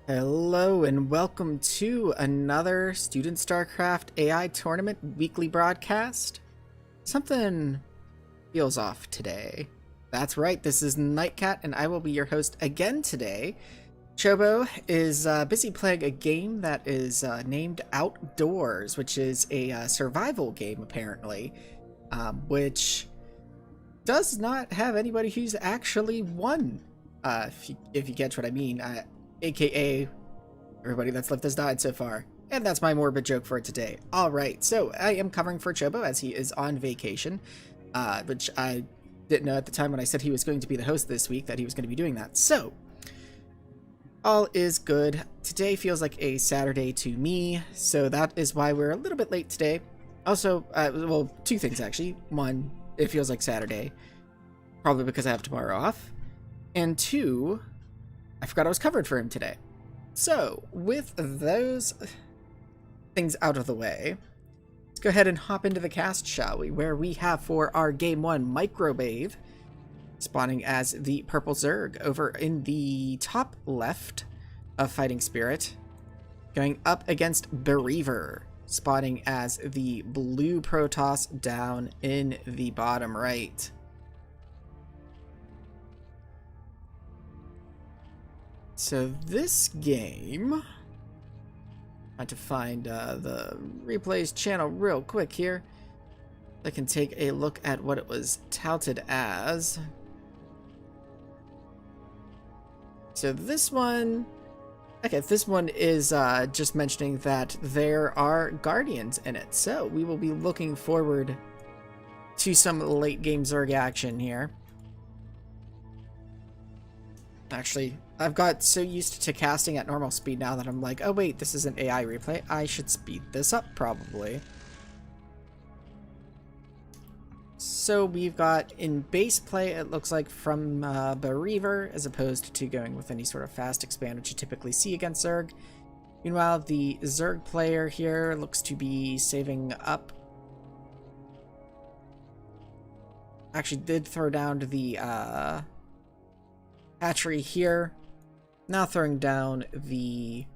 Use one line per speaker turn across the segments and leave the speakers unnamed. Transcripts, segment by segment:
Hello and welcome to another Student StarCraft AI Tournament weekly broadcast. Something feels off today. That's right, this is Nightcat and I will be your host again today. Chobo is busy playing a game that is named Outdoors, which is a survival game apparently, which does not have anybody who's actually won, if you catch what I mean. AKA everybody that's left has died so far. And that's my morbid joke for today. Alright, so I am covering for Chobo as he is on vacation, which I didn't know at the time when I said he was going to be the host this week that he was going to be doing that. So, all is good. Today feels like a Saturday to me, so that is why we're a little bit late today. Also, well, two things actually. One, it feels like Saturday, probably because I have tomorrow off. And two, I forgot I was covered for him today. So, with those things out of the way, let's go ahead and hop into the cast, shall we? Where we have for our Game 1 Microwave, spawning as the Purple Zerg over in the top left of Fighting Spirit, going up against Bereaver, spawning as the Blue Protoss down in the bottom right. So this game, I had to find the replays channel real quick here. I can take a look at what it was touted as. So this one, okay, this one is just mentioning that there are Guardians in it. So we will be looking forward to some late game Zerg action here. Actually, I've got so used to casting at normal speed now that I'm like, oh wait, this is an AI replay. I should speed this up, probably. So we've got in base play, it looks like from Bereaver, as opposed to going with any sort of fast expand, which you typically see against Zerg. Meanwhile, the Zerg player here looks to be saving up. Actually did throw down the hatchery here. Now throwing down the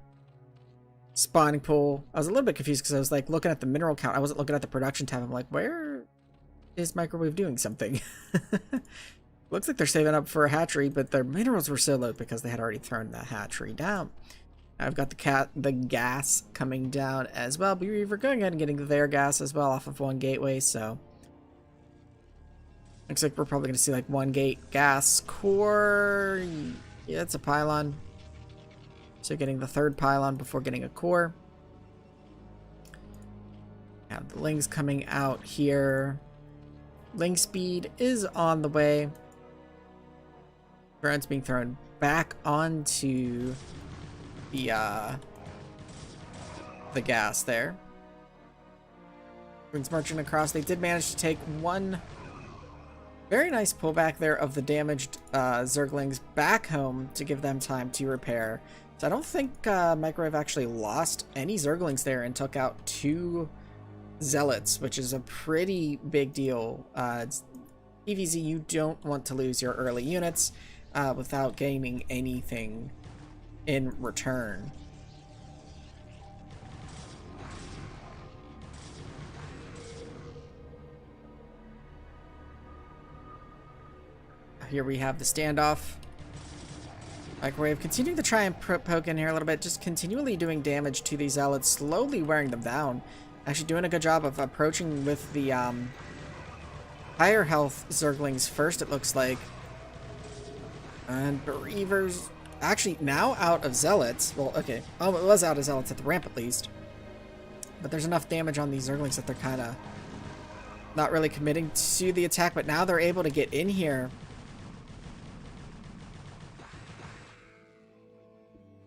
spawning pool. I was a little bit confused because I was like looking at the mineral count. I wasn't looking at the production tab. I'm like, where is Microwave doing something? Looks like they're saving up for a hatchery, but their minerals were so low because they had already thrown that hatchery down. I've got the gas coming down as well. But we're going ahead and getting their gas as well off of one gateway, so looks like we're probably going to see like one gate gas core. Yeah, it's a pylon. So getting the third pylon before getting a core. Have the Lings coming out here. Ling speed is on the way. Drones being thrown back onto the gas there. Rings marching across. They did manage to take one very nice pullback there of the damaged Zerglings back home to give them time to repair. So I don't think Microwave actually lost any Zerglings there and took out two Zealots, which is a pretty big deal. PvZ, you don't want to lose your early units without gaining anything in return. Here we have the standoff. Microwave continuing to try and poke in here a little bit, just continually doing damage to these Zealots, slowly wearing them down. Actually doing a good job of approaching with the higher health Zerglings first, it looks like. And Bereaver's actually now out of Zealots. Well, okay. Oh, it was out of Zealots at the ramp at least. But there's enough damage on these Zerglings that they're kind of not really committing to the attack, but now they're able to get in here.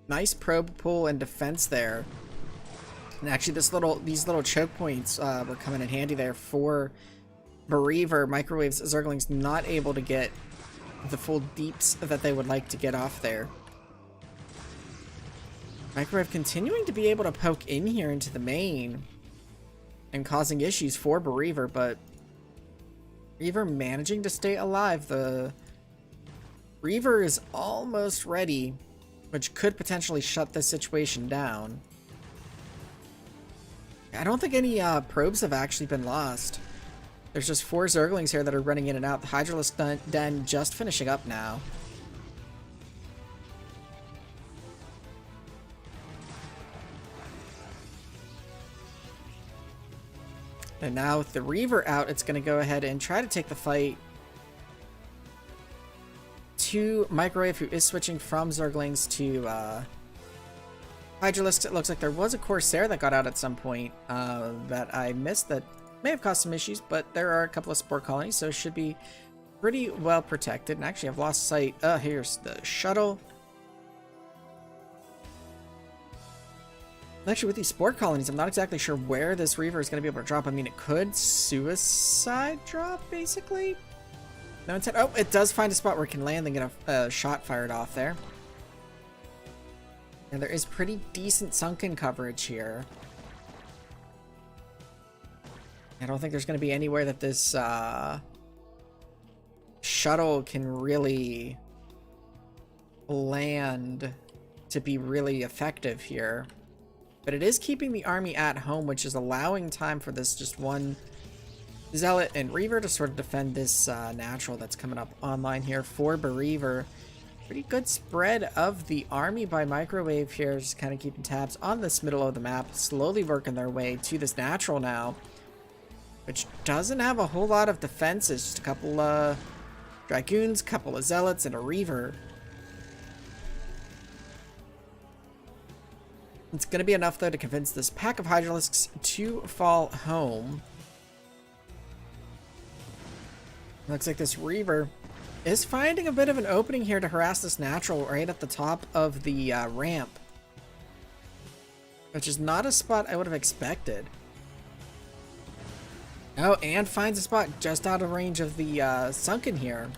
Nice probe pull and defense there. And actually these little choke points were coming in handy there for Bereaver. Microwave's Zerglings not able to get the full deeps that they would like to get off there. Microwave continuing to be able to poke in here into the main and causing issues for Bereaver, but Bereaver managing to stay alive. The Reaver is almost ready which could potentially shut this situation down. I don't think any probes have actually been lost. There's just 4 Zerglings here that are running in and out. The Hydralisk Den just finishing up now. And now with the Reaver out, it's going to go ahead and try to take the fight to Microwave, who is switching from Zerglings to Hydralisks. It looks like there was a Corsair that got out at some point that I missed that may have caused some issues, but there are a couple of Spore Colonies, so it should be pretty well protected. And actually, I've lost sight. Here's the shuttle. Actually, with these Spore Colonies, I'm not exactly sure where this Reaver is going to be able to drop. I mean, it could suicide drop, basically. No intent. Oh, it does find a spot where it can land and get a shot fired off there. And there is pretty decent sunken coverage here. I don't think there's going to be anywhere that this shuttle can really land to be really effective here. But it is keeping the army at home, which is allowing time for this just one Zealot and Reaver to sort of defend this natural that's coming up online here for Bereaver. Pretty good spread of the army by Microwave here, just kind of keeping tabs on this middle of the map, slowly working their way to this natural now, which doesn't have a whole lot of defenses, just a couple Dragoons, couple of Zealots, and a Reaver. It's going to be enough, though, to convince this pack of Hydralisks to fall home. Looks like this Reaver is finding a bit of an opening here to harass this natural right at the top of the ramp, which is not a spot I would have expected. Oh, and finds a spot just out of range of the sunken here.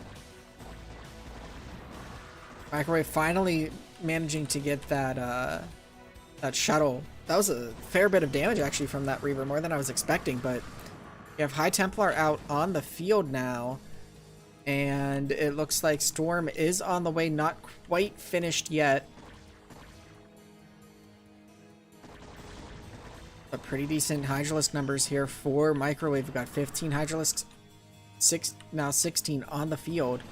Microwave finally managing to get that that shuttle. That was a fair bit of damage actually from that Reaver, more than I was expecting, but you have High Templar out on the field now, and it looks like Storm is on the way, not quite finished yet. But pretty decent Hydralisk numbers here for Microwave. We've got 15 Hydralisks, now 16 on the field.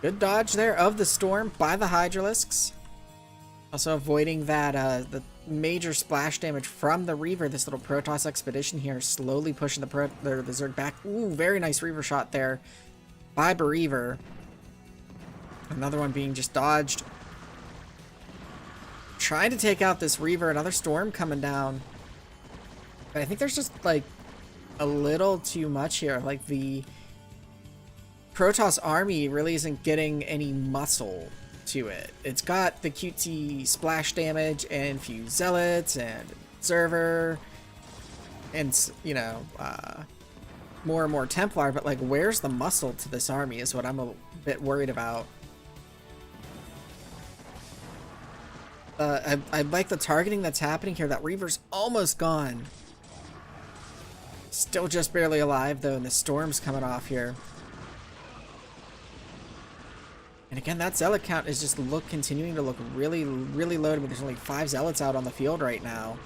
Good dodge there of the Storm by the Hydralisks. Also avoiding that the major splash damage from the Reaver. This little Protoss expedition here slowly pushing the Zerg back. Ooh, very nice Reaver shot there by Bereaver. Another one being just dodged. Trying to take out this Reaver. Another Storm coming down. But I think there's just like a little too much here. Like the Protoss army really isn't getting any muscle to it. It's got the cutesy splash damage and few Zealots and Observer and, you know, more and more Templar, but like where's the muscle to this army is what I'm a bit worried about. I like the targeting that's happening here. That Reaver's almost gone. Still just barely alive though, and the Storm's coming off here. And again, that Zealot count is just continuing to look really, really low. I mean, there's only 5 Zealots out on the field right now.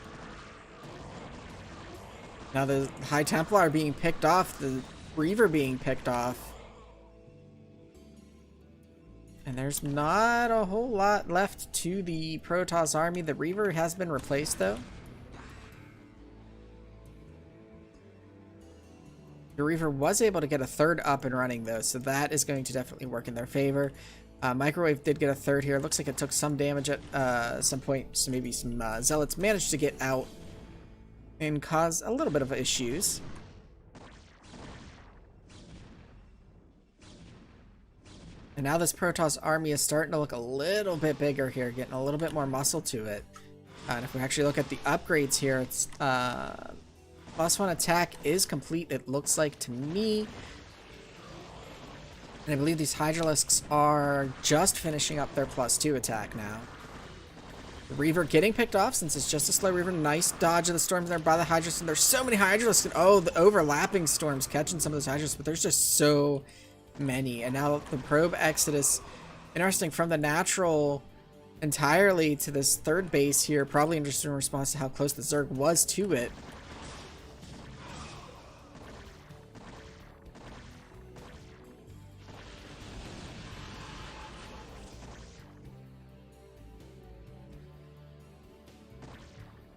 Now the High Templar being picked off, the Reaver being picked off. And there's not a whole lot left to the Protoss army. The Reaver has been replaced though. The Reaver was able to get a third up and running though, so that is going to definitely work in their favor. Microwave did get a third here. Looks like it took some damage at some point, so maybe some Zealots managed to get out and cause a little bit of issues. And now this Protoss army is starting to look a little bit bigger here, getting a little bit more muscle to it. And if we actually look at the upgrades here, it's +1 attack is complete, it looks like to me. And I believe these Hydralisks are just finishing up their +2 attack now. The Reaver getting picked off since it's just a slow Reaver. Nice dodge of the Storms there by the Hydralisks. And there's so many Hydralisks. Oh, the overlapping Storms catching some of those Hydralisks, but there's just so many. And now the Probe Exodus Interesting, from the natural entirely to this third base here, probably interested in response to how close the Zerg was to it.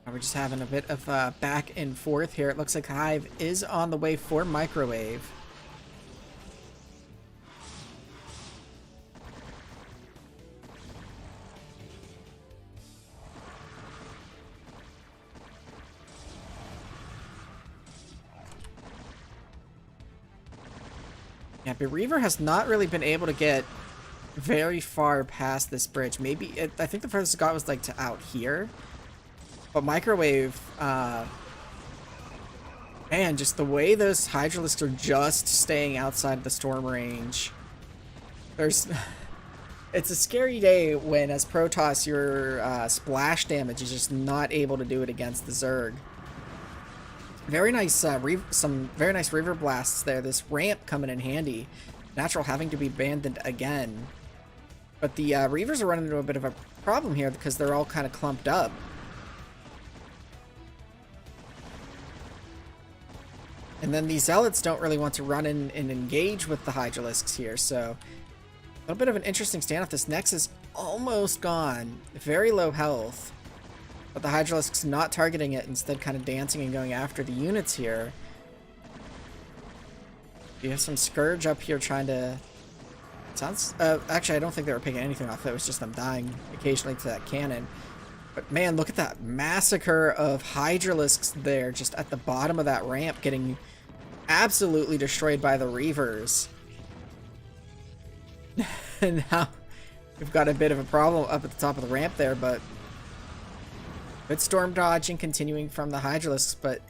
We're just having a bit of back and forth here. It looks like Hive is on the way for Microwave. Yeah, Bereaver has not really been able to get very far past this bridge. Maybe, I think the furthest it got was like to out here. But Microwave, man, just the way those Hydralisks are just staying outside the storm range. It's a scary day when, as Protoss, your splash damage is just not able to do it against the Zerg. Very nice, some very nice river blasts there. This ramp coming in handy. Natural having to be abandoned again. But the Reavers are running into a bit of a problem here because they're all kind of clumped up. And then the Zealots don't really want to run in and engage with the Hydralisks here, so a little bit of an interesting standoff. This Nexus almost gone. Very low health. But the Hydralisk's not targeting it, instead kind of dancing and going after the units here. You have some Scourge up here trying to... Sounds... actually, I don't think they were picking anything off. It was just them dying occasionally to that cannon. But man, look at that massacre of Hydralisks there, just at the bottom of that ramp, getting absolutely destroyed by the Reavers. And now we've got a bit of a problem up at the top of the ramp there, but good storm dodging continuing from the Hydralisks, but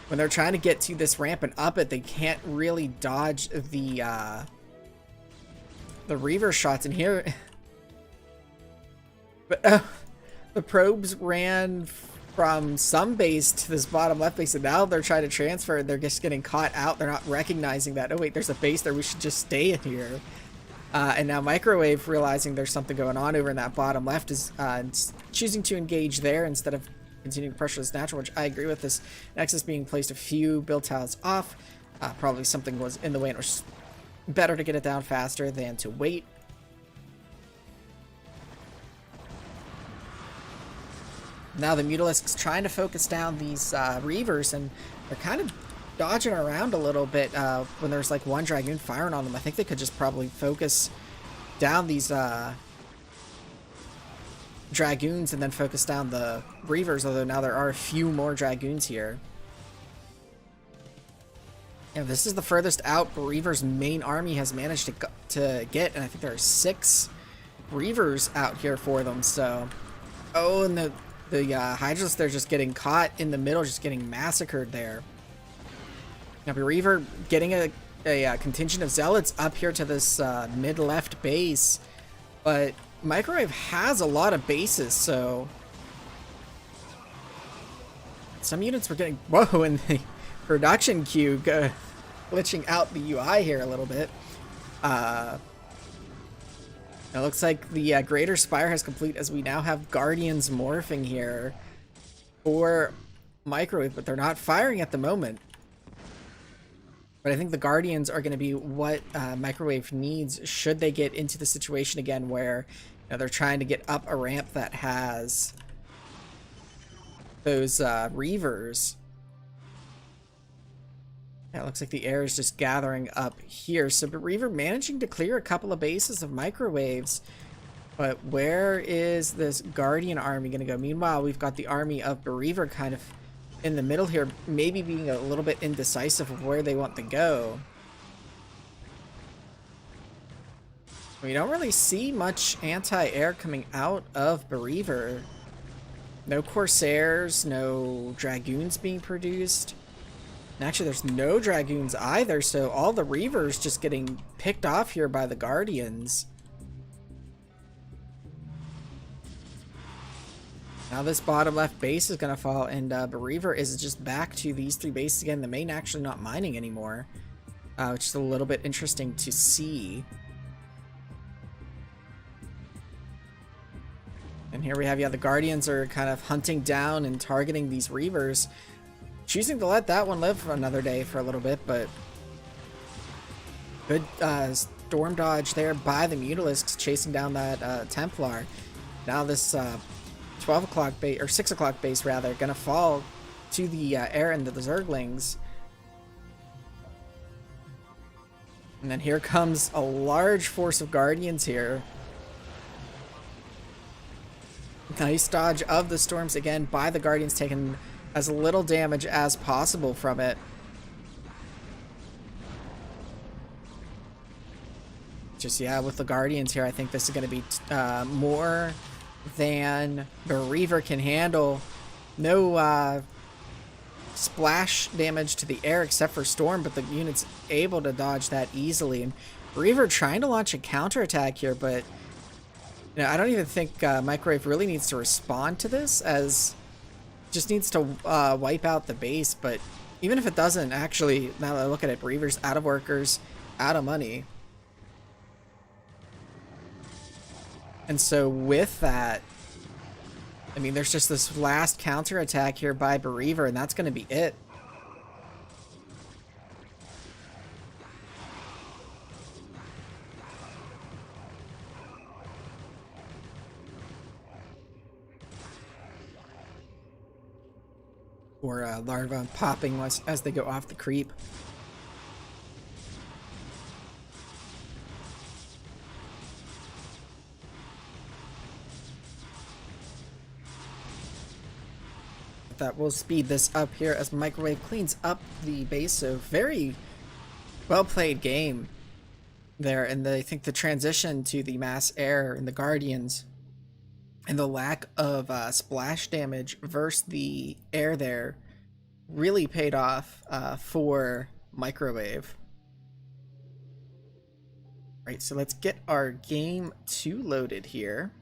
when they're trying to get to this ramp and up it, they can't really dodge the Reaver shots in here. But the probes ran from some base to this bottom left base, and now they're trying to transfer and they're just getting caught out. They're not recognizing that, oh wait, there's a base there, we should just stay in here. And now Microwave, realizing there's something going on over in that bottom left, is choosing to engage there instead of continuing to pressure this natural, which I agree with. This Nexus being placed a few build tiles off. Probably something was in the way, and it was better to get it down faster than to wait. Now the Mutalisks trying to focus down these Reavers, and they're kind of dodging around a little bit when there's like one Dragoon firing on them. I think they could just probably focus down these Dragoons and then focus down the Reavers, although now there are a few more Dragoons here. Yeah, this is the furthest out Reaver's main army has managed to get, and I think there are 6 Reavers out here for them, so... Oh, and the Hydralisks, they're just getting caught in the middle, just getting massacred there. Now, Reaver getting a contingent of Zealots up here to this mid-left base, but Microwave has a lot of bases, so some units were getting... Whoa, and the production queue glitching out the UI here a little bit. It looks like the Greater Spire has complete, as we now have Guardians morphing here for Microwave, but they're not firing at the moment. But I think the Guardians are going to be what Microwave needs should they get into the situation again where, you know, they're trying to get up a ramp that has those Reavers. Yeah, it looks like the air is just gathering up here. So Reaver managing to clear a couple of bases of Microwaves. But where is this Guardian army going to go? Meanwhile, we've got the army of Bereaver kind of in the middle here, maybe being a little bit indecisive of where they want to go. We don't really see much anti-air coming out of Bereaver. No Corsairs, no Dragoons being produced. And actually, there's no Dragoons either, so all the Reavers just getting picked off here by the Guardians. Now this bottom left base is going to fall, and Bereaver is just back to these 3 bases again. The main actually not mining anymore, which is a little bit interesting to see. And here we have, yeah, the Guardians are kind of hunting down and targeting these Reavers. Choosing to let that one live for another day for a little bit, but good storm dodge there by the Mutalisks chasing down that Templar. Now this 12 o'clock base, or 6 o'clock base rather, gonna fall to the air into the Zerglings. And then here comes a large force of Guardians here. Nice dodge of the storms again by the Guardians, taking as little damage as possible from it. Just, yeah, with the Guardians here, I think this is going to be more than the Reaver can handle. No splash damage to the air except for Storm, but the unit's able to dodge that easily. And Reaver trying to launch a counterattack here, but you know, I don't even think Microwave really needs to respond to this, as just needs to wipe out the base. But even if it doesn't, actually, now that I look at it, Reaver's out of workers, out of money. And so with that, I mean, there's just this last counterattack here by Bereaver, and that's going to be it. Or larva popping as they go off the creep. That will speed this up here as Microwave cleans up the base. So very well played game there, and I think the transition to the mass air and the Guardians and the lack of splash damage versus the air there really paid off for Microwave. Right, so let's get our game 2 loaded here.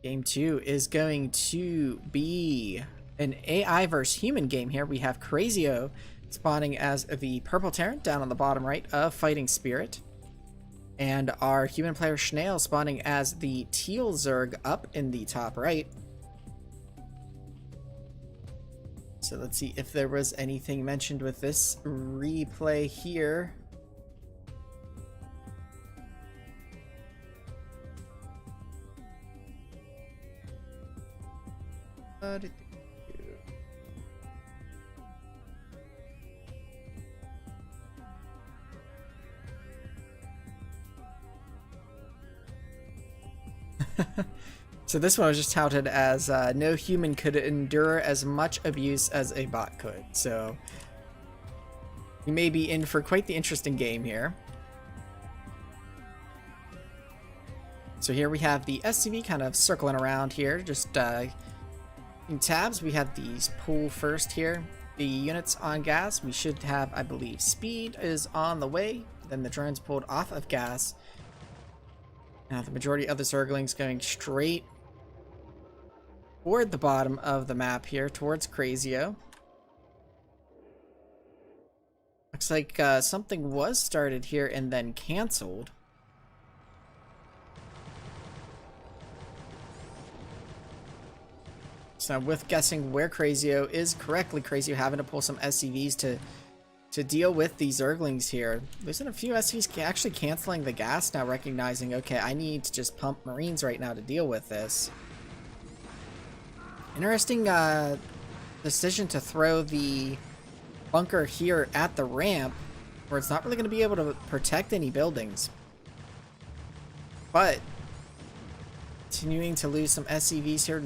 Game 2 is going to be an AI versus human game here. We have Crazio spawning as the purple Terran down on the bottom right of Fighting Spirit. And our human player Schnail spawning as the teal Zerg up in the top right. So let's see if there was anything mentioned with this replay here. So this one was just touted as no human could endure as much abuse as a bot could. So we may be in for quite the interesting game here. So here we have the SCV kind of circling around here, just in tabs. We have these pull first here. The units on gas, we should have, I believe, speed is on the way. Then the drones pulled off of gas. Now the majority of the Zerglings going straight toward the bottom of the map here, towards Crazio. Looks like something was started here and then canceled. So with guessing where Crazio is correctly, Crazio having to pull some SCVs to deal with these Zerglings here. There's a few SCVs actually canceling the gas now, recognizing, okay, I need to just pump Marines right now to deal with this. Interesting decision to throw the bunker here at the ramp, where it's not really going to be able to protect any buildings. But continuing to lose some SCVs here.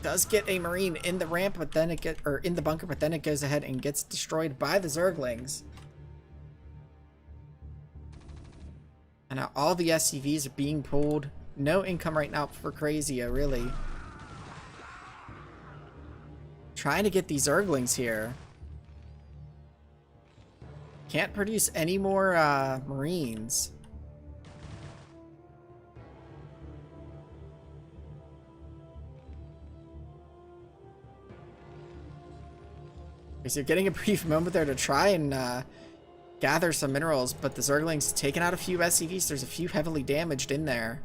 Does get a Marine in the ramp, but then in the bunker, but then it goes ahead and gets destroyed by the Zerglings. And now all the SCVs are being pulled. No income right now for Crazio, really. Trying to get these Zerglings here. Can't produce any more Marines. So you're getting a brief moment there to try and gather some minerals, but the Zerglings taking out a few SCVs. There's a few heavily damaged in there.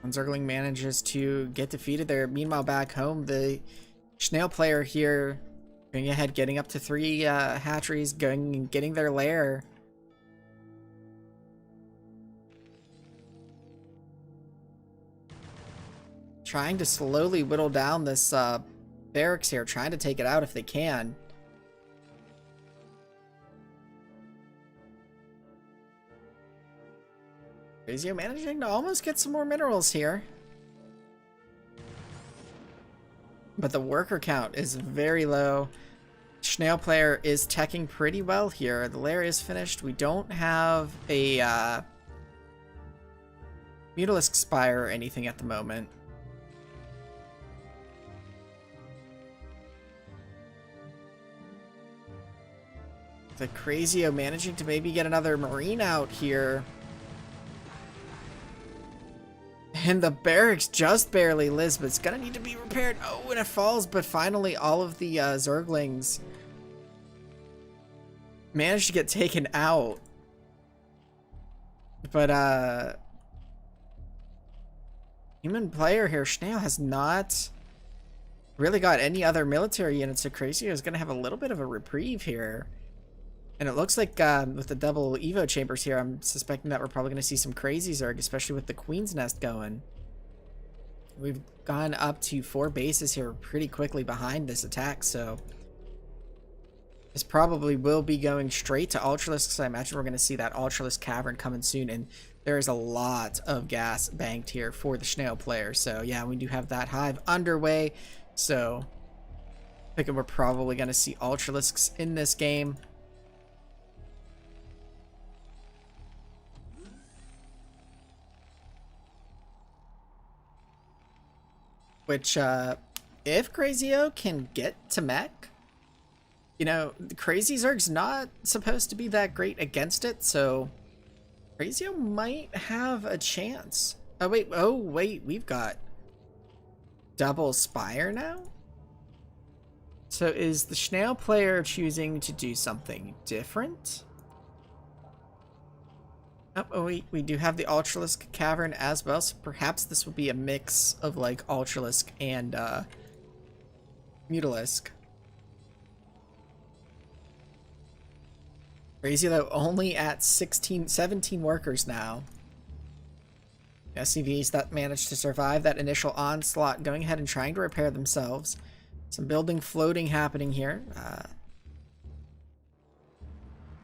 One Zergling manages to get defeated there. Meanwhile, back home, the Snail player here going ahead, getting up to 3 hatcheries, going and getting their lair. Trying to slowly whittle down this barracks here, trying to take it out if they can. Crazio managing to almost get some more minerals here. But the worker count is very low. Snail player is teching pretty well here. The lair is finished. We don't have a Mutalisk Spire or anything at the moment. The Crazio managing to maybe get another Marine out here. And the barracks just barely lives, but it's gonna need to be repaired. Oh, and it falls, but finally all of the Zerglings managed to get taken out. But human player here, Snail, has not really got any other military units, so Crazio is gonna have a little bit of a reprieve here. And it looks like with the double Evo chambers here, I'm suspecting that we're probably going to see some crazy Zerg, especially with the Queen's Nest going. We've gone up to 4 bases here pretty quickly behind this attack, so this probably will be going straight to Ultralisks. I imagine we're going to see that Ultralisk Cavern coming soon, and there is a lot of gas banked here for the Snail player. So yeah, we do have that hive underway, so I think we're probably going to see Ultralisks in this game. Which, if Crazio can get to mech, you know, the Crazy Zerg's not supposed to be that great against it, so Crazio might have a chance. Oh wait, we've got double Spire now? So is the Snail player choosing to do something different? Oh wait, we do have the Ultralisk Cavern as well, so perhaps this will be a mix of like Ultralisk and Mutalisk. Crazy though, only at 17 workers now. SCVs that managed to survive that initial onslaught, going ahead and trying to repair themselves. Some building floating happening here.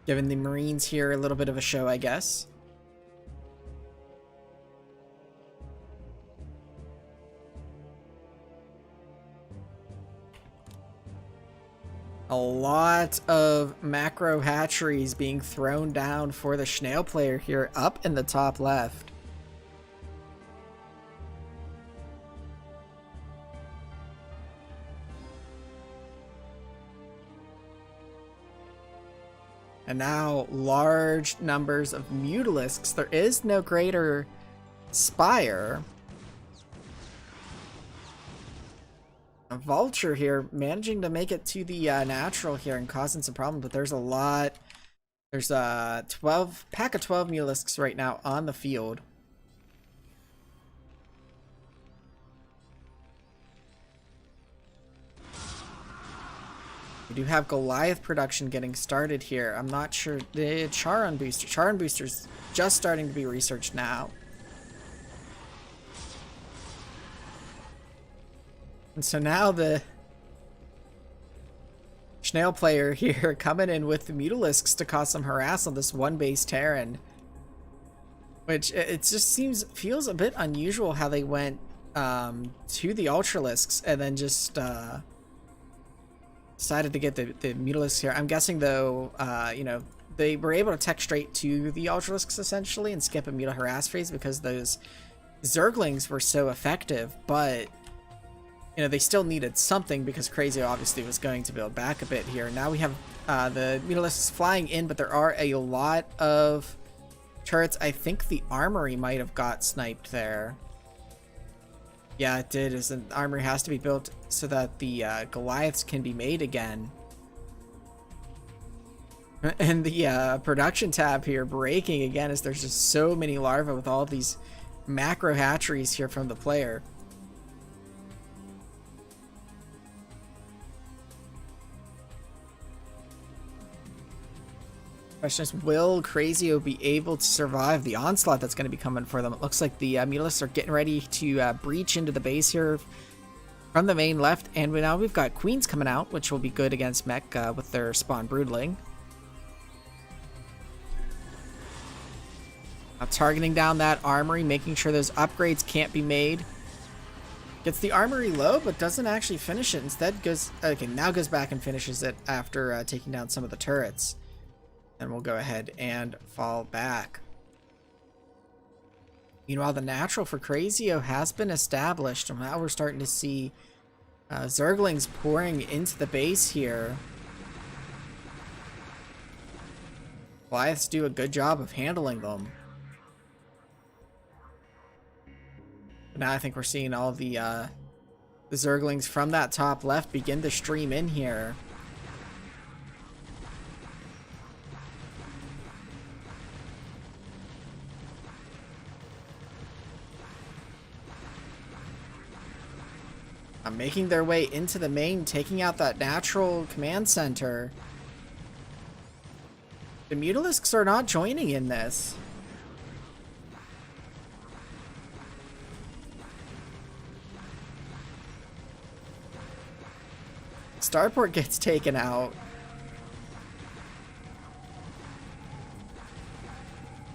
Giving the Marines here a little bit of a show, I guess. A lot of macro hatcheries being thrown down for the Snail player here up in the top left. And now large numbers of Mutalisks. There is no greater Spire. A Vulture here managing to make it to the natural here and causing some problems, but there's a lot. There's a pack of 12 Mutalisks right now on the field. We do have Goliath production getting started here. I'm not sure. The Charon booster. Charon booster's just starting to be researched now. And so now the Snail player here coming in with the Mutalisks to cause some harass on this one base Terran. Which it just feels a bit unusual how they went to the Ultralisks and then just decided to get the Mutalisks here. I'm guessing though, you know, they were able to tech straight to the Ultralisks essentially and skip a Mutal harass phase because those Zerglings were so effective, but you know, they still needed something because Crazio obviously was going to build back a bit here. Now we have the Mutalisks flying in, but there are a lot of turrets. I think the armory might have got sniped there. Yeah, it did. Is an armory has to be built so that the Goliaths can be made again. And the production tab here breaking again as there's just so many larvae with all these macro hatcheries here from the player. Question is, will Crazio be able to survive the onslaught that's going to be coming for them? It looks like the Mutalisks are getting ready to breach into the base here from the main left, and now we've got Queens coming out, which will be good against Mech with their Spawn Broodling. Now targeting down that armory, making sure those upgrades can't be made. Gets the armory low, but doesn't actually finish it. Instead goes, okay, now goes back and finishes it after taking down some of the turrets. And we'll go ahead and fall back. Meanwhile, the natural for Crazio has been established, and now we're starting to see Zerglings pouring into the base here. Goliaths do a good job of handling them. But now I think we're seeing all the Zerglings from that top left begin to stream in here. Making their way into the main, taking out that natural command center. The Mutalisks are not joining in this. Starport gets taken out.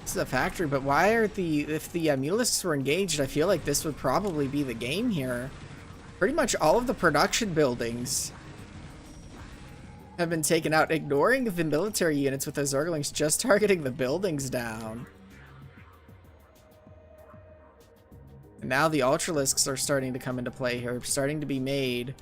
This is a factory, but why are if the Mutalisks were engaged, I feel like this would probably be the game here. Pretty much all of the production buildings have been taken out, ignoring the military units with the Zerglings, just targeting the buildings down. And now the Ultralisks are starting to come into play here, starting to be made.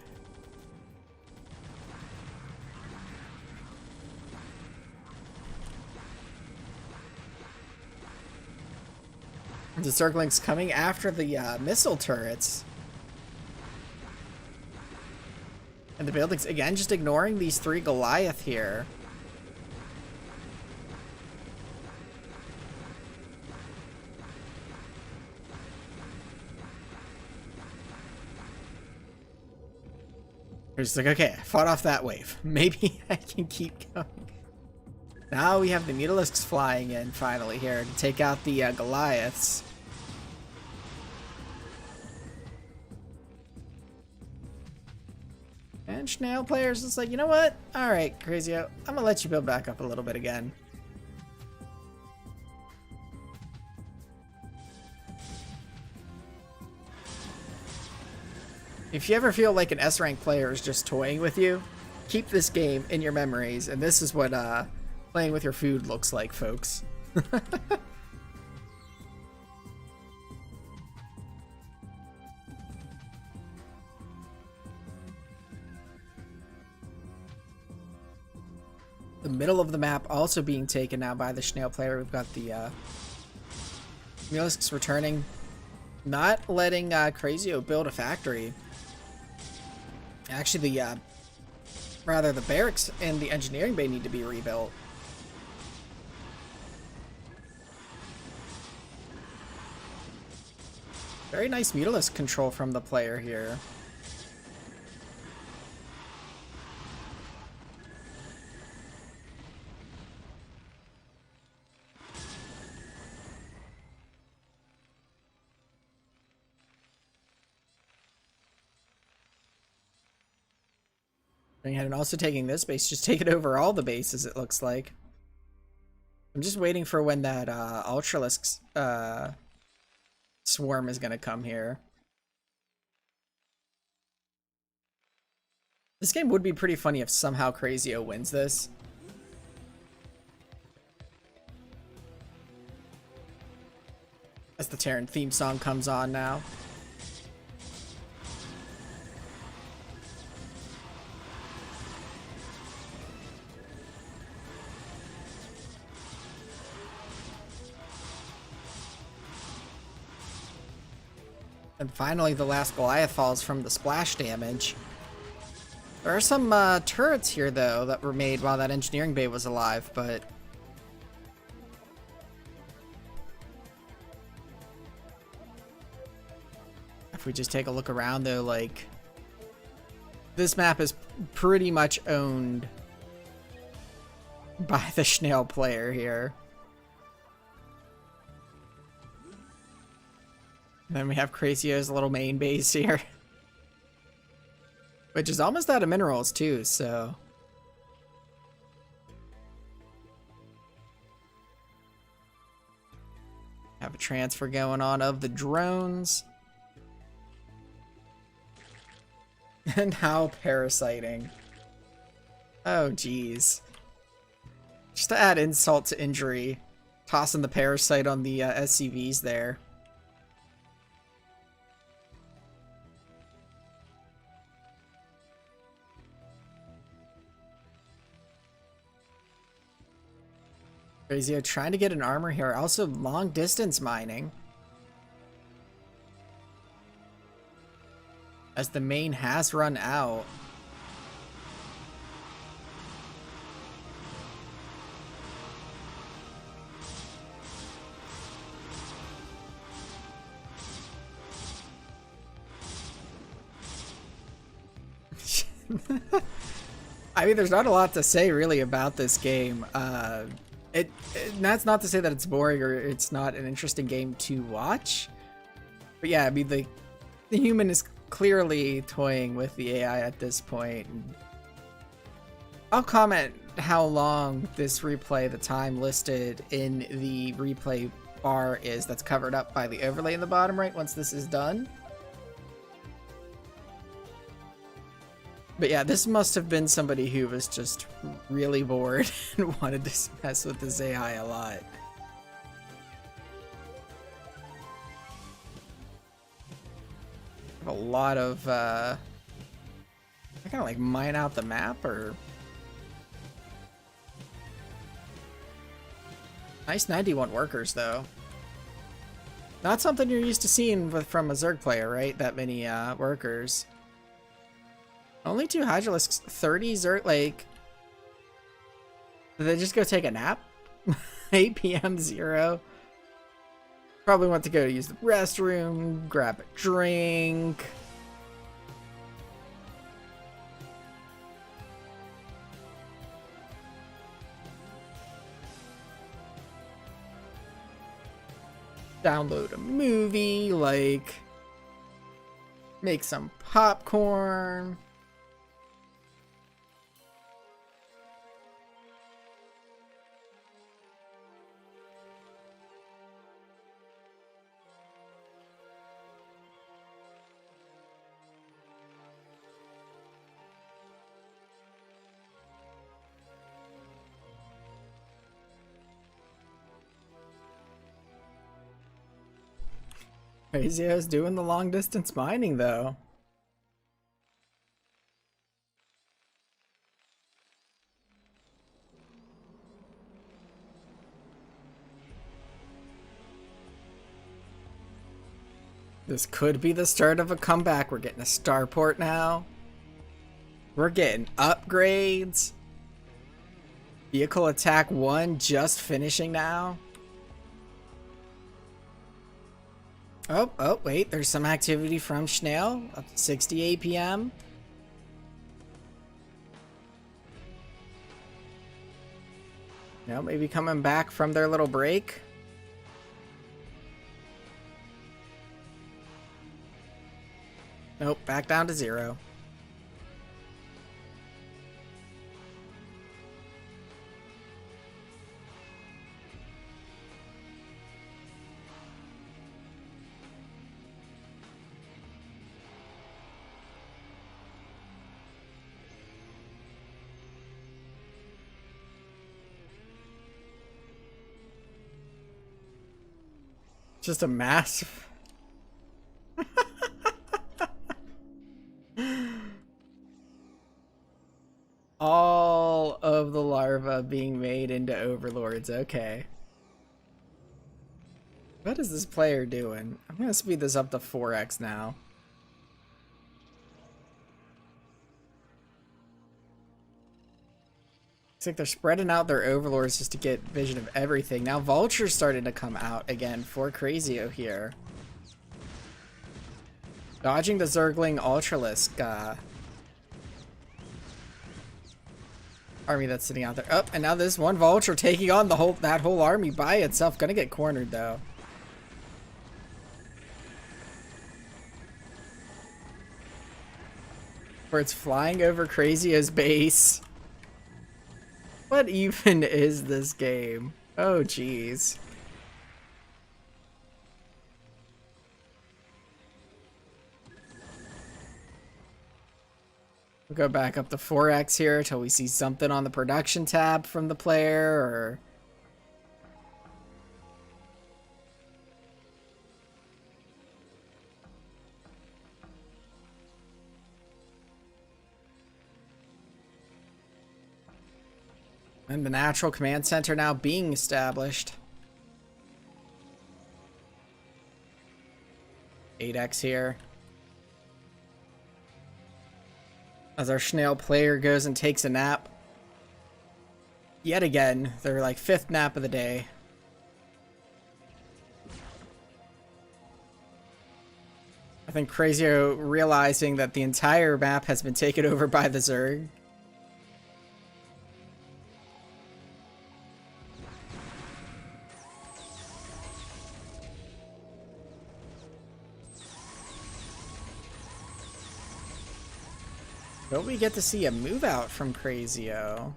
The Zerglings coming after the missile turrets. And the buildings, again, just ignoring these 3 Goliath here. They're just like, okay, I fought off that wave. Maybe I can keep going. Now we have the Mutalisks flying in finally here to take out the Goliaths. And Snail players is like, you know what? Alright, Crazio, I'm gonna let you build back up a little bit again. If you ever feel like an S-rank player is just toying with you, keep this game in your memories, and this is what playing with your food looks like, folks. The middle of the map also being taken now by the Snail player. We've got the Mutalisks returning, not letting Crazio build a factory. Actually, the barracks and the engineering bay need to be rebuilt. Very nice Mutalisk control from the player here. And also taking this base, just taking over all the bases, it looks like. I'm just waiting for when that Ultralisk swarm is going to come here. This game would be pretty funny if somehow Crazio wins this. As the Terran theme song comes on now. And finally, the last Goliath falls from the splash damage. There are some turrets here, though, that were made while that engineering bay was alive, but... If we just take a look around, though, like... This map is pretty much owned by the Snail player here. And then we have Crazio's little main base here. Which is almost out of minerals too, so... Have a transfer going on of the drones. And now parasiting. Oh geez. Just to add insult to injury, tossing the parasite on the SCVs there. Crazio trying to get an armor here. Also long distance mining. As the main has run out. I mean, there's not a lot to say really about this game. That's not to say that it's boring or it's not an interesting game to watch. But yeah, I mean, the human is clearly toying with the AI at this point. I'll comment how long this replay, the time listed in the replay bar is, that's covered up by the overlay in the bottom right once this is done. But yeah, this must have been somebody who was just really bored and wanted to mess with this AI a lot. A lot of, I kind of like mine out the map, or... Nice 91 workers, though. Not something you're used to seeing from a Zerg player, right? That many workers. Only 2 Hydralisks, 30 Zerg, like... Did they just go take a nap? 8 PM 0. Probably want to go use the restroom, grab a drink. Download a movie, like... Make some popcorn. Crazio's doing the long distance mining though. This could be the start of a comeback. We're getting a starport now. We're getting upgrades. Vehicle attack 1 just finishing now. Oh, wait, there's some activity from Snail, up to 60 APM. No, maybe coming back from their little break. Nope, back down to 0. Just a massive... All of the larvae being made into overlords, okay. But What is this player doing? I'm gonna speed this up to 4x now. Looks like they're spreading out their overlords just to get vision of everything. Now Vulture's starting to come out again for Crazio here. Dodging the Zergling Ultralisk army that's sitting out there. Oh, and now this one Vulture taking on that whole army by itself. Gonna get cornered though. Where it's flying over Crazio's base. What even is this game? Oh, jeez. We'll go back up to 4x here until we see something on the production tab from the player, or... And the natural command center now being established. 8x here. As our Schnell player goes and takes a nap. Yet again, their like 5th nap of the day. I think Crazio realizing that the entire map has been taken over by the Zerg. Don't we get to see a move out from Crazio?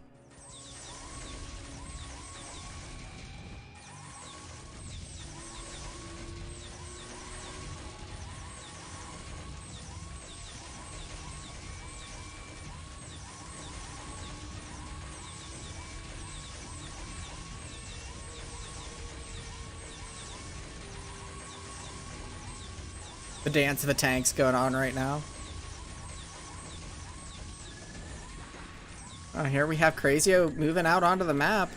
The dance of the tanks going on right now. Oh, here we have Crazio moving out onto the map.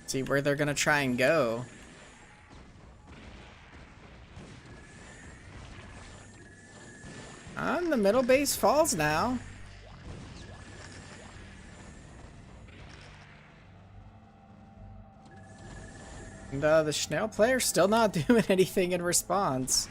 See where they're gonna try and go. And the middle base falls now. And the Schnell player still not doing anything in response.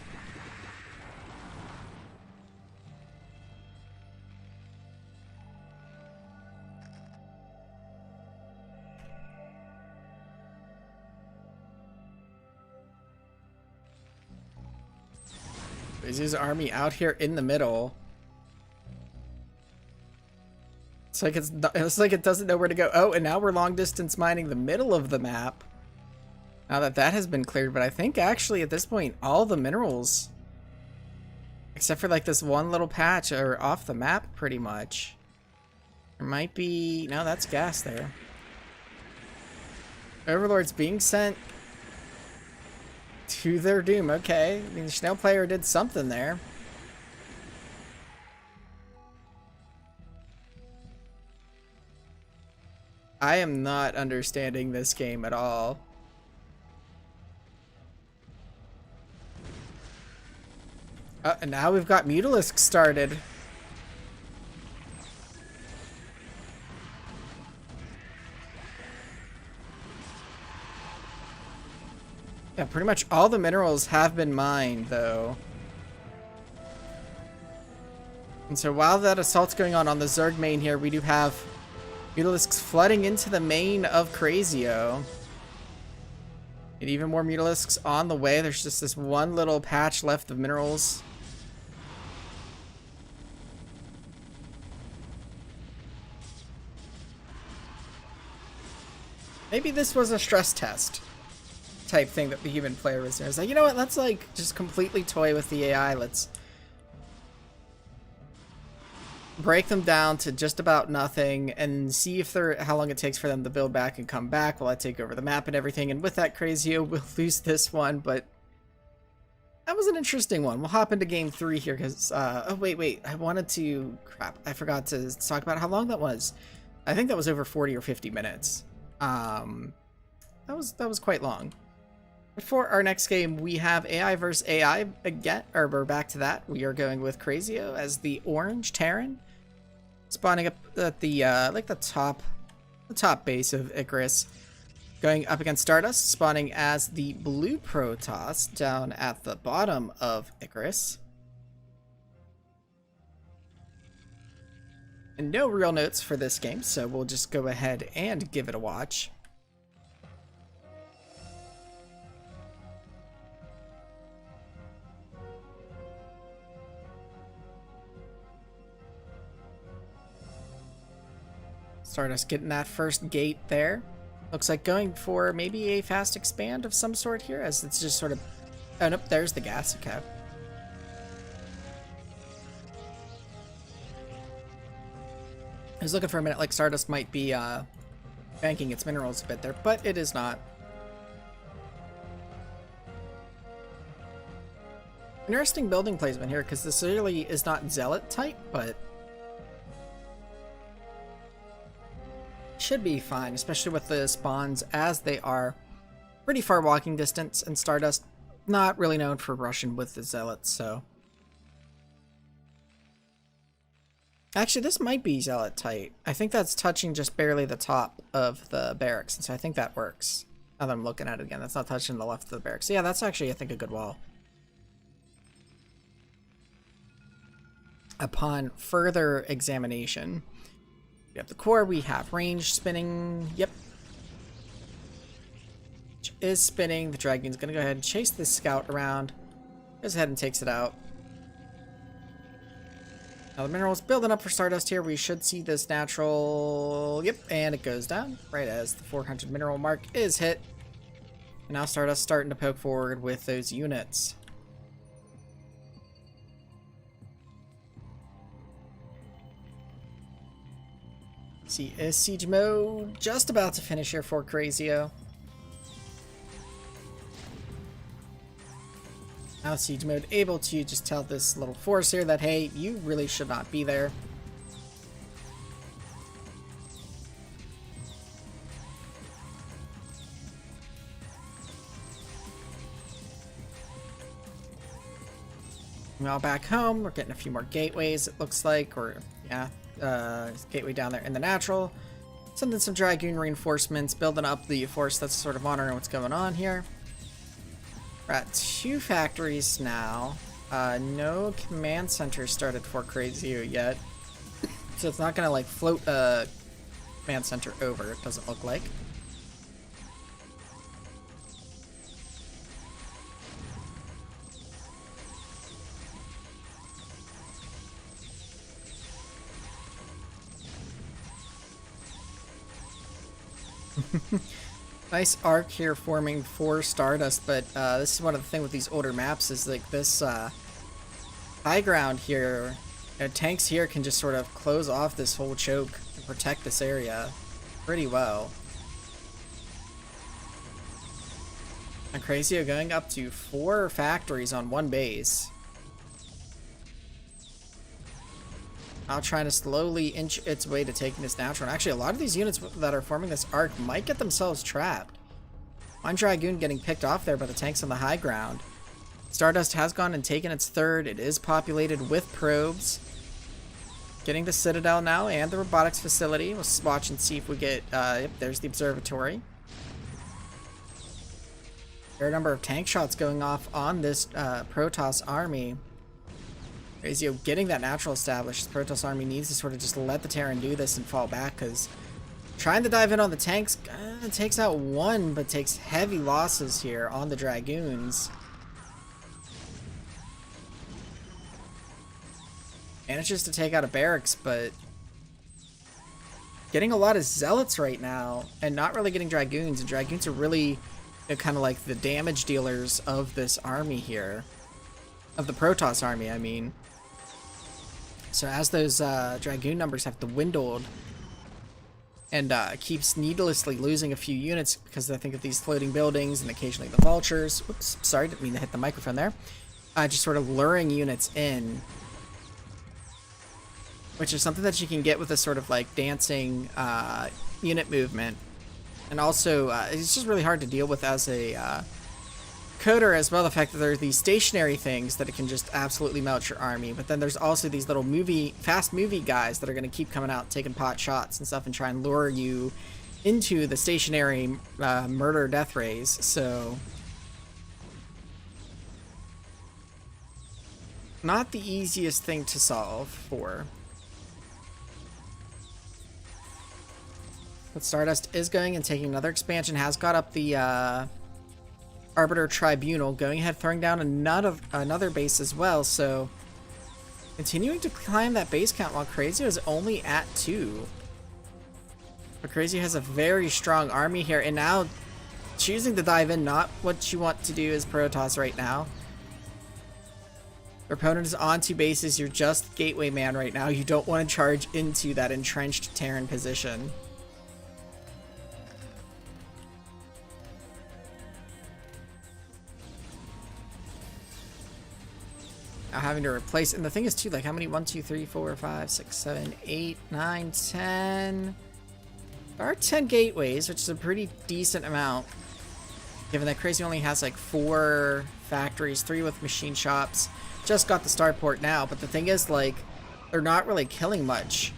Crazio's army out here in the middle. It's like it doesn't know where to go. Oh, and now we're long distance mining the middle of the map. Now that has been cleared, but I think actually at this point all the minerals, except for like this one little patch, are off the map pretty much. There might be... No, that's gas there. Overlords being sent to their doom. Okay, I mean, the Schnell player did something there. I am not understanding this game at all. And now we've got Mutalisk started. Yeah, pretty much all the minerals have been mined, though. And so while that assault's going on the Zerg main here, we do have Mutalisks flooding into the main of Crazio. And even more Mutalisks on the way. There's just this one little patch left of minerals. Maybe this was a stress test type thing that the human player was doing. It's like, you know what, let's like just completely toy with the AI. Let's break them down to just about nothing and see if how long it takes for them to build back and come back while I take over the map and everything. And with that, Crazio will lose this one, but that was an interesting one. We'll hop into game 3 here because, oh wait, I wanted to, crap, I forgot to talk about how long that was. I think that was over 40 or 50 minutes. That was quite long. For our next game, we have AI versus AI again, or we're back to that. We are going with Crazio as the orange Terran, spawning up at the like the top base of Icarus, going up against Stardust, spawning as the blue Protoss down at the bottom of Icarus. And no real notes for this game, so we'll just go ahead and give it a watch. Stardust getting that first gate there. Looks like going for maybe a fast expand of some sort here, as it's just sort of... Oh, nope, there's the gas. Okay. I was looking for a minute like Stardust might be banking its minerals a bit there, but it is not. Interesting building placement here, because this really is not Zealot type, but should be fine, especially with the spawns as they are pretty far walking distance, and Stardust not really known for rushing with the Zealots, so... Actually, this might be Zealot tight. I think that's touching just barely the top of the barracks, and so I think that works. Now that I'm looking at it again, that's not touching the left of the barracks. So yeah, that's actually, I think, a good wall. Upon further examination, we have the core, we have range spinning, yep. Which is spinning. The Dragoon's gonna go ahead and chase this scout around. Goes ahead and takes it out. Now the mineral's building up for Stardust here. We should see this natural, yep, and it goes down right as the 400 mineral mark is hit. And now Stardust starting to poke forward with those units. See, is siege mode just about to finish here for Crazio. Now siege mode able to just tell this little force here that, hey, you really should not be there. Now back home, we're getting a few more gateways, it looks like, or yeah. Gateway down there in the natural. Sending some Dragoon reinforcements, building up the force that's sort of monitoring what's going on here. We're at 2 factories now. No command center started for Crazio yet. So it's not gonna like float a command center over, it doesn't look like. Nice arc here forming for Stardust, but this is one of the things with these older maps is like this high ground here. Tanks here can just sort of close off this whole choke and protect this area pretty well. And Crazio going up to 4 factories on 1 base. Now trying to slowly inch its way to taking this natural. And actually, a lot of these units that are forming this arc might get themselves trapped. One Dragoon getting picked off there by the tanks on the high ground. Stardust has gone and taken its 3rd. It is populated with probes. Getting the Citadel now and the robotics facility. We'll watch and see if we get... yep, there's the observatory. There are a number of tank shots going off on this Protoss army. Crazio getting that natural established. The Protoss army needs to sort of just let the Terran do this and fall back, because trying to dive in on the tanks takes out 1, but takes heavy losses here on the Dragoons. Manages to take out a barracks, but getting a lot of Zealots right now and not really getting Dragoons. And Dragoons are really kind of like the damage dealers of this army here. Of the Protoss army, I mean. So as those Dragoon numbers have dwindled and keeps needlessly losing a few units because I think of these floating buildings and occasionally the vultures. Whoops, sorry, didn't mean to hit the microphone there. Just sort of luring units in, which is something that you can get with a sort of like dancing unit movement. And also, it's just really hard to deal with as a Coder as well, the fact that there are these stationary things that it can just absolutely melt your army, but then there's also these little fast movie guys that are going to keep coming out taking pot shots and stuff and try and lure you into the stationary murder death rays. So not the easiest thing to solve for. But Stardust is going and taking another expansion, has got up the Arbiter Tribunal, going ahead, throwing down another base as well, so continuing to climb that base count while Crazio is only at 2. But Crazio has a very strong army here, and now choosing to dive in, not what you want to do as Protoss right now. Your opponent is on 2 bases, you're just Gateway Man right now, you don't want to charge into that entrenched Terran position. Now having to replace, and the thing is too, like how many, 1, 2, 3, 4, 5, 6, 7, 8, 9, 10. There are 10 gateways, which is a pretty decent amount. Given that Crazy only has like 4 factories, 3 with machine shops. Just got the starport now, but the thing is, like, they're not really killing much.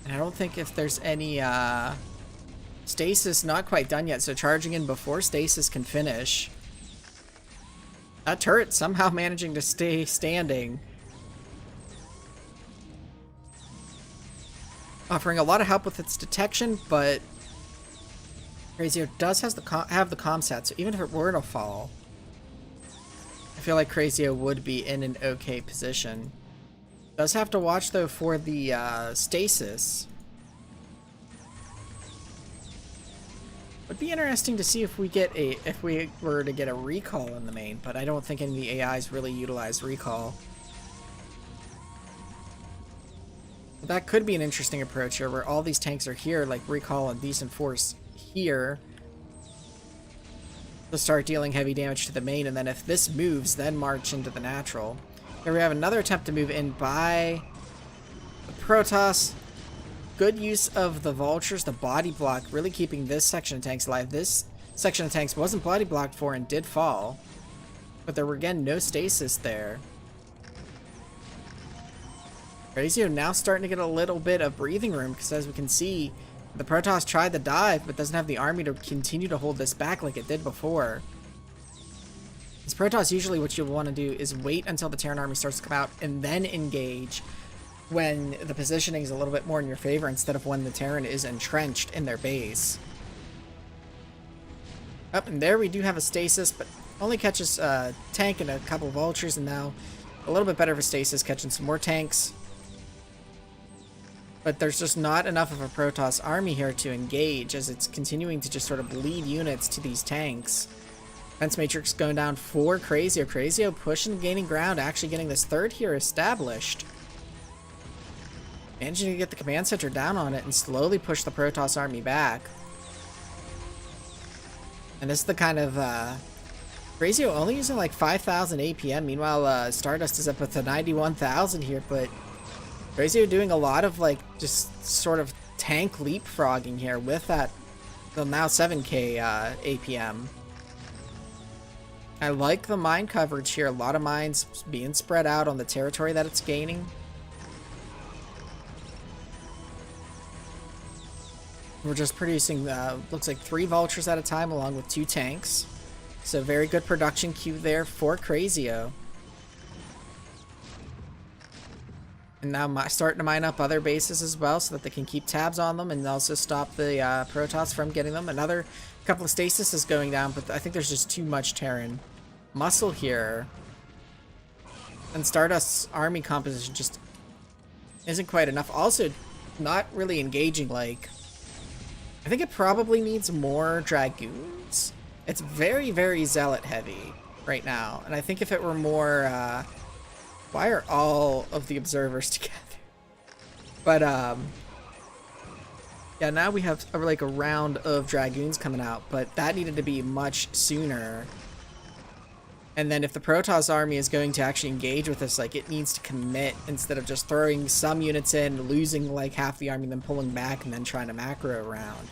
And I don't think if there's any stasis, not quite done yet, so charging in before stasis can finish. That turret somehow managing to stay standing. Offering a lot of help with its detection, but Crazio does have the comsat, so even if it were to fall, I feel like Crazio would be in an okay position. Does have to watch though for the stasis. Would be interesting to see if we were to get a recall in the main, but I don't think any of the AIs really utilize recall. But that could be an interesting approach here, where all these tanks are here, like recall and decent force here to start dealing heavy damage to the main, and then if this moves, then march into the natural. Here we have another attempt to move in by the Protoss. Good use of the vultures, the body block, really keeping this section of tanks alive. This section of tanks wasn't body blocked for and did fall, but there were again no stasis there. Crazio now starting to get a little bit of breathing room, because as we can see, the Protoss tried the dive, but doesn't have the army to continue to hold this back like it did before. As Protoss, usually what you'll want to do is wait until the Terran army starts to come out and then engage when the positioning is a little bit more in your favor, instead of when the Terran is entrenched in their base. Up and there we do have a stasis, but only catches a tank and a couple vultures, and now a little bit better of a stasis, catching some more tanks. But there's just not enough of a Protoss army here to engage, as it's continuing to just sort of bleed units to these tanks. Fence Matrix going down for Crazio. Crazio pushing, gaining ground, actually getting this third here established. Managing to get the command center down on it and slowly push the Protoss army back. And this is the kind of, Crazio only using like 5,000 APM. Meanwhile, Stardust is up with the 91,000 here, but Crazio doing a lot of like just sort of tank leapfrogging here with that, the now 7k APM. I like the mine coverage here. A lot of mines being spread out on the territory that it's gaining. We're just producing, looks like 3 vultures at a time along with 2 tanks. So very good production queue there for Crazio. And now starting to mine up other bases as well, so that they can keep tabs on them and also stop the Protoss from getting them. Another couple of stasis is going down, but I think there's just too much Terran muscle here. And Stardust's army composition just isn't quite enough. Also, not really engaging like... I think it probably needs more Dragoons. It's very, very Zealot heavy right now. And I think if it were more... why are all of the observers together? But, yeah, now we have like a round of Dragoons coming out, but that needed to be much sooner. And then if the Protoss army is going to actually engage with us, like, it needs to commit instead of just throwing some units in, losing like half the army, then pulling back and then trying to macro around.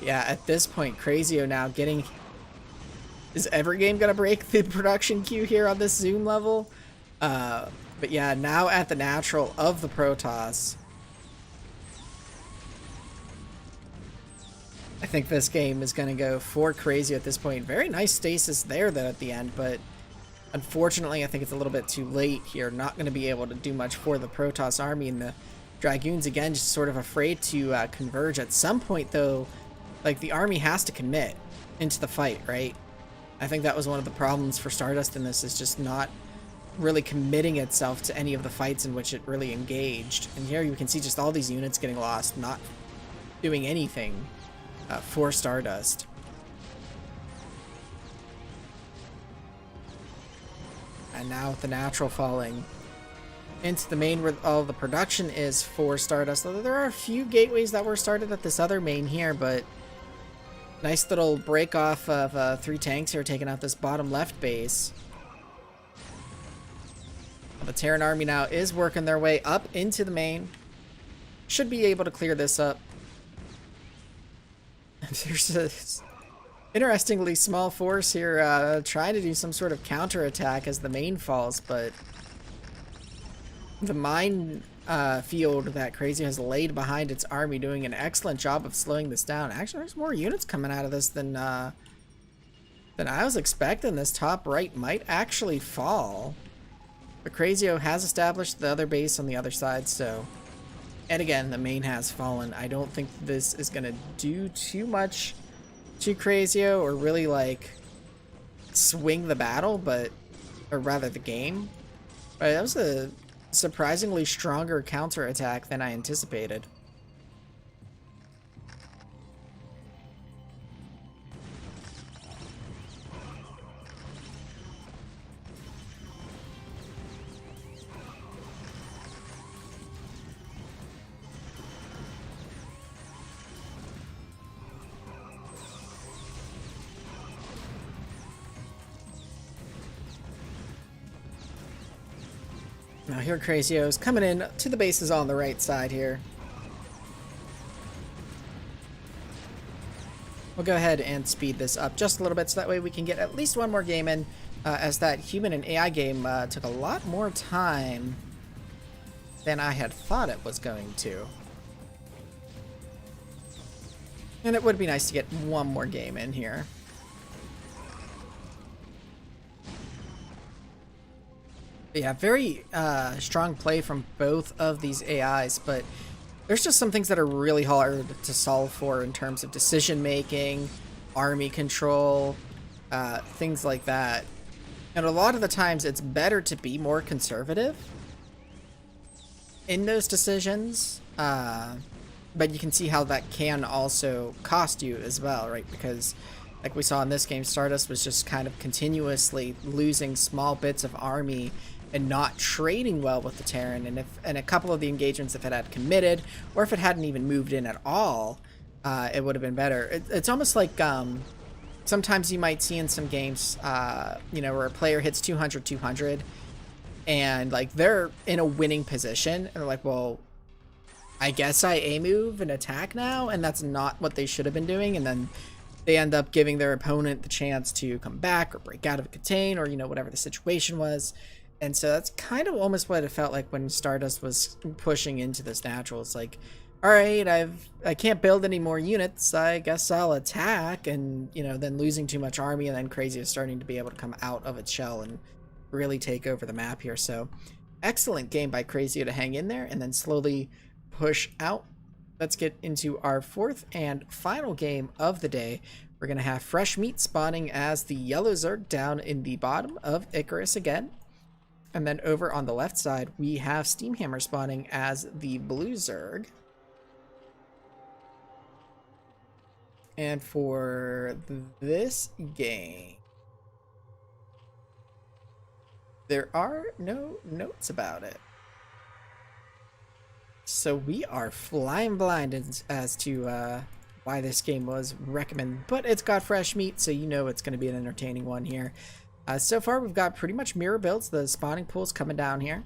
Yeah, at this point, Crazio now getting... Is every game gonna break the production queue here on this Zoom level? But yeah, now at the natural of the Protoss. I think this game is gonna go for Crazio at this point. Very nice stasis there though at the end, but unfortunately I think it's a little bit too late here. Not gonna be able to do much for the Protoss army, and the Dragoons again just sort of afraid to converge. At some point though, like the army has to commit into the fight, right? I think that was one of the problems for Stardust in this, is just not really committing itself to any of the fights in which it really engaged. And here you can see just all these units getting lost, not doing anything for Stardust. And now with the natural falling into the main where all the production is for Stardust, although there are a few gateways that were started at this other main here, but nice little break off of 3 tanks here, taking out this bottom left base. The Terran army now is working their way up into the main. Should be able to clear this up. There's this interestingly small force here trying to do some sort of counterattack as the main falls, but the mine field that Crazio has laid behind its army doing an excellent job of slowing this down. Actually, there's more units coming out of this than I was expecting. This top right might actually fall. But Crazio has established the other base on the other side, so... And again, the main has fallen. I don't think this is going to do too much to Crazio, or really, like, swing the battle, but... Or rather, the game. But that was a surprisingly stronger counterattack than I anticipated. Now here Crazio's coming in to the bases on the right side here. We'll go ahead and speed this up just a little bit so that way we can get at least one more game in, as that human and AI game took a lot more time than I had thought it was going to. And it would be nice to get one more game in here. Yeah, very strong play from both of these AIs, but there's just some things that are really hard to solve for in terms of decision making, army control, things like that. And a lot of the times it's better to be more conservative in those decisions, but you can see how that can also cost you as well, right? Because like we saw in this game, Stardust was just kind of continuously losing small bits of army and not trading well with the Terran, and a couple of the engagements, if it had committed, or if it hadn't even moved in at all, it would have been better. It's almost like sometimes you might see in some games, you know, where a player hits 200, and like they're in a winning position, and they're like, well, I guess I A-move and attack now, and that's not what they should have been doing, and then they end up giving their opponent the chance to come back or break out of a contain, or, you know, whatever the situation was. And so that's kind of almost what it felt like when Stardust was pushing into this natural. It's like, all right, I can't build any more units. I guess I'll attack, and, you know, then losing too much army, and then Crazio is starting to be able to come out of its shell and really take over the map here. So excellent game by Crazio to hang in there and then slowly push out. Let's get into our fourth and final game of the day. We're going to have Fresh Meat spawning as the Yellow Zerg down in the bottom of Icarus again. And then over on the left side, we have Steamhammer spawning as the Blue Zerg. And for this game, there are no notes about it. So we are flying blind as to why this game was recommended. But it's got Fresh Meat, so you know it's going to be an entertaining one here. So far, we've got pretty much mirror builds. The spawning pool's coming down here.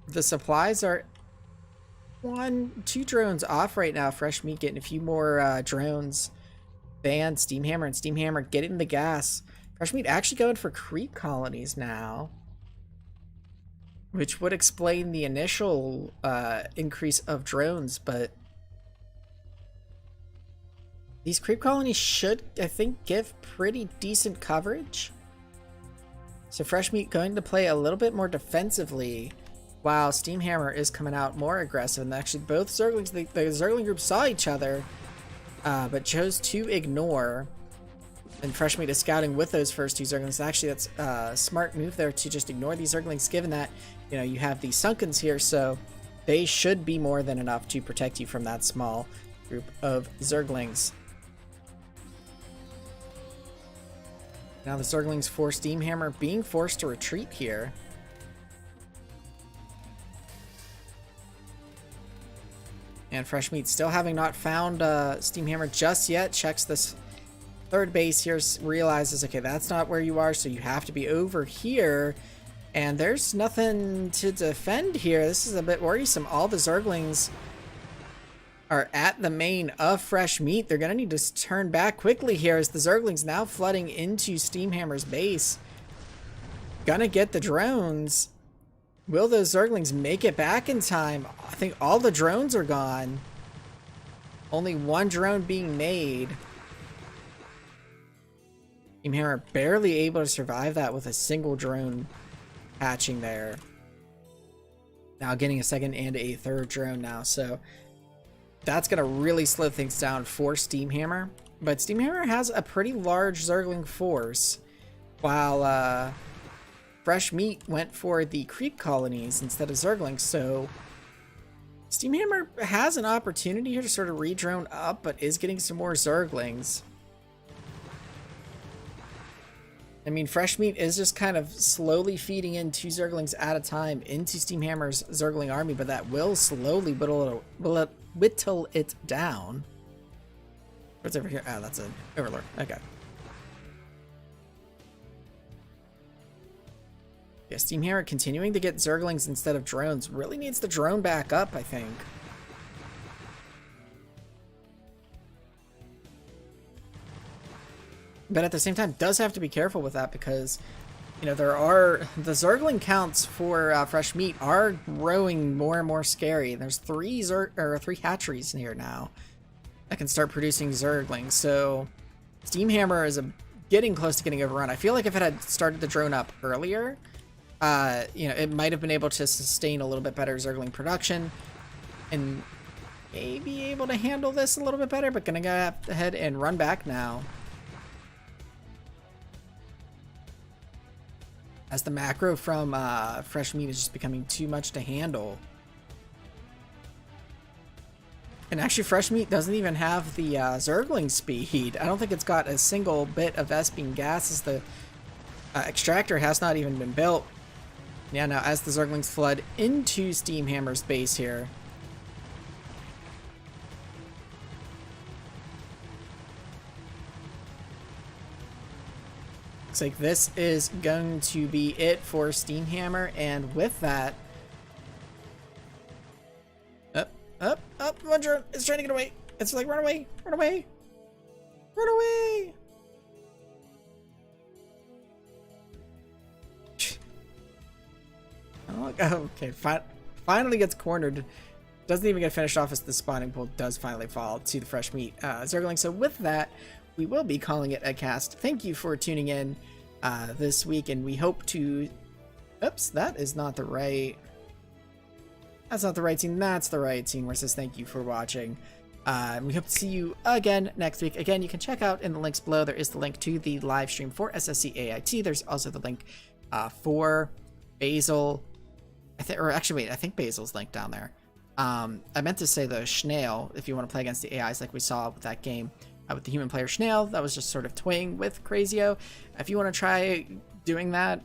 The supplies are two drones off right now. Fresh Meat getting a few more drones banned. Steamhammer and Steamhammer getting the gas. Fresh Meat actually going for creep colonies now, which would explain the initial increase of drones, but these creep colonies should, I think, give pretty decent coverage. So Fresh Meat going to play a little bit more defensively, while Steamhammer is coming out more aggressive. And actually both Zerglings, the Zergling group saw each other, but chose to ignore. And Fresh Meat is scouting with those first two Zerglings. Actually, that's a smart move there to just ignore these Zerglings, given that, you know, you have these Sunkens here, so they should be more than enough to protect you from that small group of Zerglings. Now the Zerglings for Steamhammer being forced to retreat here. And Fresh Meat still having not found Steamhammer just yet. Checks this third base here, realizes, okay, that's not where you are, so you have to be over here. And there's nothing to defend here. This is a bit worrisome. All the Zerglings are at the main of Fresh Meat. They're going to need to turn back quickly here as the Zerglings now flooding into Steamhammer's base. Gonna get the drones. Will those Zerglings make it back in time? I think all the drones are gone. Only one drone being made. Steamhammer barely able to survive that with a single drone hatching there. Now getting a second and a third drone now, so that's going to really slow things down for Steamhammer. But Steamhammer has a pretty large Zergling force, while Fresh Meat went for the creep colonies instead of Zerglings. So Steamhammer has an opportunity here to sort of re-drone up, but is getting some more Zerglings. I mean, Fresh Meat is just kind of slowly feeding in 2 Zerglings at a time into Steamhammer's Zergling army, but that will slowly whittle it down. What's over here? Oh, that's an Overlord. Okay. Yeah, Steamhammer continuing to get Zerglings instead of drones. Really needs the drone back up, I think. But at the same time, does have to be careful with that because, you know, there are the Zergling counts for Fresh Meat are growing more and more scary. There's 3 hatcheries here now that can start producing Zerglings. So Steamhammer is getting close to getting overrun. I feel like if it had started the drone up earlier, you know, it might have been able to sustain a little bit better Zergling production and maybe able to handle this a little bit better. But gonna go ahead and run back now, as the macro from Fresh Meat is just becoming too much to handle. And actually, Fresh Meat doesn't even have the Zergling speed. I don't think it's got a single bit of Vespene gas, as the extractor has not even been built. Yeah, now as the Zerglings flood into Steamhammer's base here, looks like this is going to be it for Steamhammer, and with that, up, one drone is trying to get away. It's like, run away, run away, run away. Oh, okay, finally gets cornered. Doesn't even get finished off as the spawning pool does finally fall to the Fresh Meat Zergling. So with that, we will be calling it a cast. Thank you for tuning in this week, and we hope to... Oops, that is not the right... That's not the right scene. That's the right scene where it says thank you for watching. We hope to see you again next week. Again, you can check out in the links below. There is the link to the live stream for SSCAIT. There's also the link for Basil. I think Basil's linked down there. I meant to say the Schnail, if you want to play against the AIs like we saw with that game with the human player Schnail. That was just sort of toying with Crazio. If you want to try doing that,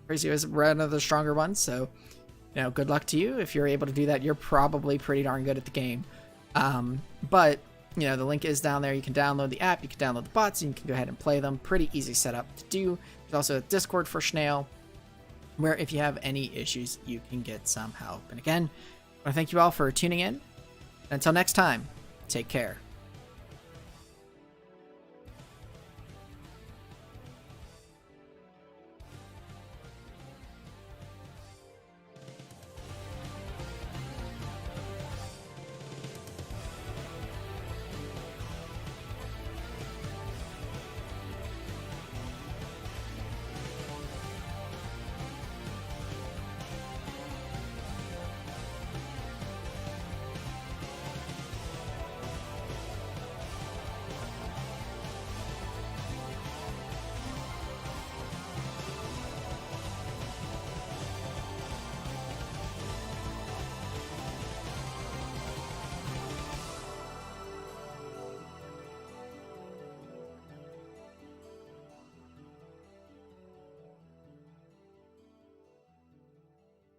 Crazio is one of the stronger ones, so you know, good luck to you. If you're able to do that, you're probably pretty darn good at the game. But you know, the link is down there. You can download the app, you can download the bots, and you can go ahead and play them. Pretty easy setup to do. There's also a Discord for Schnail, where if you have any issues, you can get some help. And again, I thank you all for tuning in. And until next time, take care.